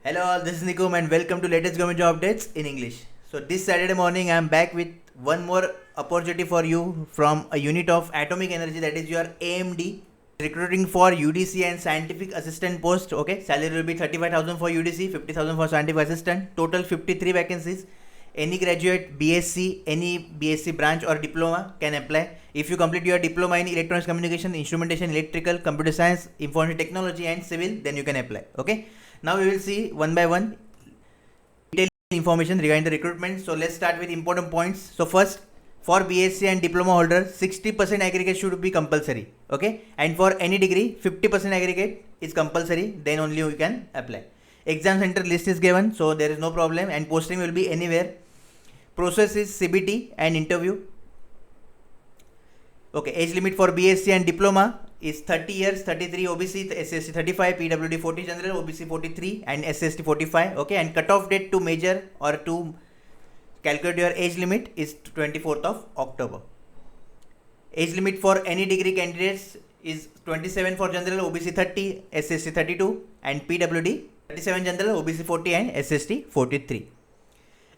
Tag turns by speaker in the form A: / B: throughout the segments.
A: Hello all, this is Nikum and welcome to latest government job updates in English. So this Saturday morning I am back with one more opportunity for you from a unit of atomic energy, that is your AMD, recruiting for UDC and scientific assistant post. Okay, salary will be 35,000 for UDC, 50,000 for scientific assistant, total 53 vacancies. Any graduate, BSc, any BSc branch or diploma can apply. If you complete your diploma in electronics communication, instrumentation, electrical, computer science, information technology and civil, then you can apply. Okay, now we will see one by one detailed information regarding the recruitment. So let's start with important points. So first, for BSc and diploma holders, 60% aggregate should be compulsory. Okay, and for any degree, 50% aggregate is compulsory, then only you can apply. Exam center list is given, so there is no problem, and posting will be anywhere. Process is CBT and interview. Okay, age limit for BSc and diploma is 30 years, 33 OBC, SST 35, PWD 40 general, OBC 43 and SST 45. Okay, and cutoff date to measure or to calculate your age limit is 24th of October. Age limit for any degree candidates is 27 for general, OBC 30, SST 32 and PWD 37 general, OBC 40 and SST 43.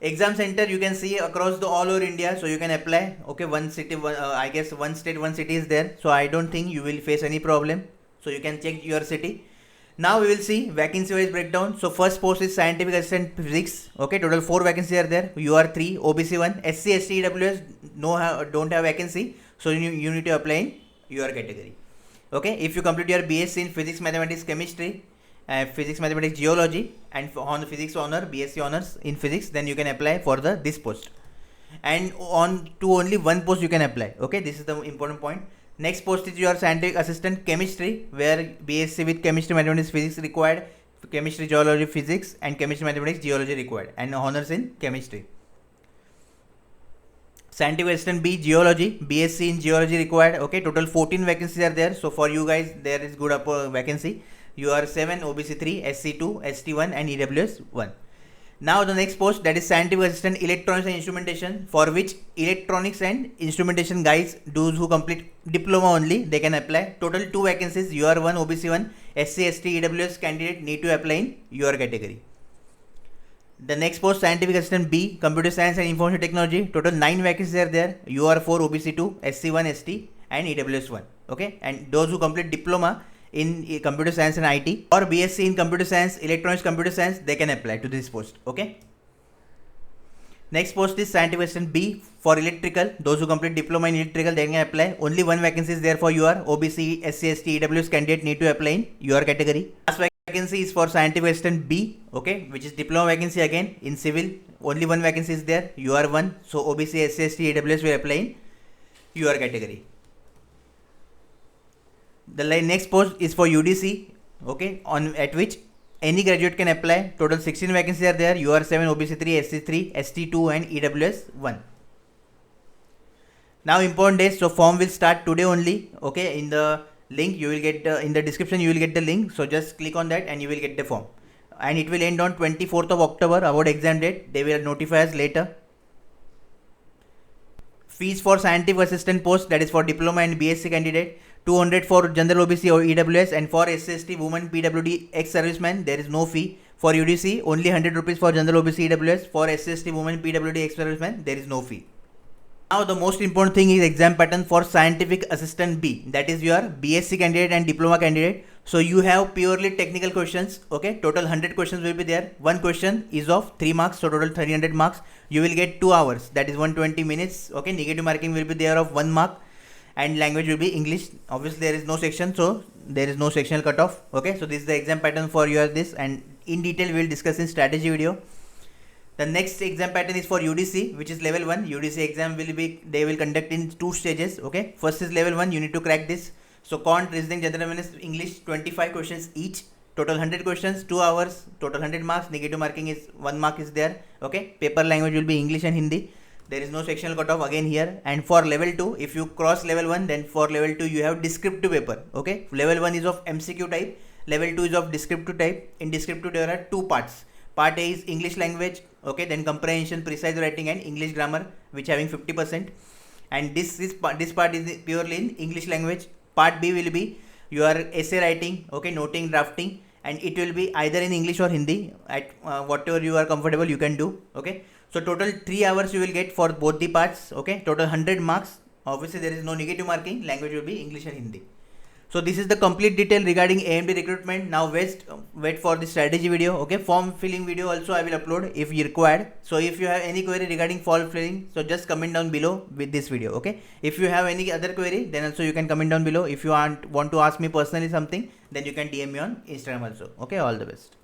A: Exam center you can see across the all over India, so you can apply. Okay, one city, I guess one state, one city is there, so I don't think you will face any problem. So you can check your city. Now we will see vacancy wise breakdown. So first post is scientific assistant physics. Okay, total 4 vacancies are there. You are 3, OBC 1, SC, ST, EWS don't have vacancy, so you need to apply in your category. Okay, if you complete your BSc in physics, mathematics, chemistry, physics, mathematics, geology, and on the physics honor, BSc honors in physics, then you can apply for this post. And on to only one post you can apply. Okay, this is the important point. Next post is your scientific assistant chemistry, where BSc with chemistry, mathematics, physics required, chemistry, geology, physics, and chemistry, mathematics, geology required, and honors in chemistry. Scientific assistant B, geology, BSc in geology required. Okay, total 14 vacancies are there. So for you guys, there is good vacancy. You are 7, OBC 3, SC 2, ST 1 and EWS 1. Now the next post, that is scientific assistant electronics and instrumentation, for which electronics and instrumentation guys, those who complete diploma only, they can apply. Total 2 vacancies. You are 1, OBC 1, SC, ST, EWS candidate need to apply in your category. The next post, scientific assistant B, computer science and information technology, total 9 vacancies are there. You are 4, OBC 2, SC 1, ST and EWS 1. Okay, and those who complete diploma in computer science and IT or BSc in computer science, electronics, computer science, they can apply to this post. Okay, next post is scientific assistant B for electrical. Those who complete diploma in electrical, they can apply. Only 1 vacancy is there for your OBC, SC, ST, EWS candidate need to apply in your category. Last vacancy is for scientific assistant B, okay, which is diploma vacancy again in civil. Only 1 vacancy is there. You are 1, so OBC, SC, ST, EWS will apply in your category. The next post is for UDC, okay, on at which any graduate can apply. Total 16 vacancies are there. You are 7, OBC 3, SC 3, ST 2 and EWS 1. Now important days. So form will start today only. Okay, in the link you will get in the description you will get the link. So just click on that and you will get the form. And it will end on 24th of October about exam date. They will notify us later. Fees for scientific assistant post, that is for diploma and BSc candidate, 200 for general OBC or EWS, and for SST women, PWD ex-serviceman there is no fee. For UDC only 100 rupees for general OBC EWS. For SST women, PWD ex-serviceman there is no fee. Now the most important thing is exam pattern for scientific assistant B, that is your BSc candidate and diploma candidate. So you have purely technical questions. Okay, total 100 questions will be there. One question is of 3 marks, so total 300 marks. You will get 2 hours, that is 120 minutes. Okay, negative marking will be there of 1 mark, and language will be English. Obviously there is no section, so there is no sectional cutoff. Okay, so this is the exam pattern for your this, and in detail we will discuss in strategy video. The next exam pattern is for UDC, which is level 1. UDC exam will be, they will conduct in 2 stages. Okay, first is level 1, you need to crack this. So Quant, Reasoning, General Awareness, English, 25 questions each. Total 100 questions, 2 hours, total 100 marks. Negative marking is 1 mark is there. Okay, paper language will be English and Hindi. There is no sectional cutoff again here. And for level 2, if you cross level 1, then for level 2 you have descriptive paper. Okay, level 1 is of MCQ type, level 2 is of descriptive type. In descriptive there are 2 parts. Part A is English language, okay, then comprehension, precise writing and English grammar, which having 50%. And this part is purely in English language. Part B will be your essay writing, okay, noting, drafting, and it will be either in English or Hindi. At whatever you are comfortable, you can do. Okay, so total 3 hours you will get for both the parts. Okay, total 100 marks. Obviously there is no negative marking. Language will be English and Hindi. So this is the complete detail regarding AMD recruitment. Now wait for the strategy video. Okay, form filling video also I will upload if you required. So if you have any query regarding form filling, so just comment down below with this video. Okay, if you have any other query, then also you can comment down below. If you want to ask me personally something, then you can DM me on Instagram also. Okay, all the best.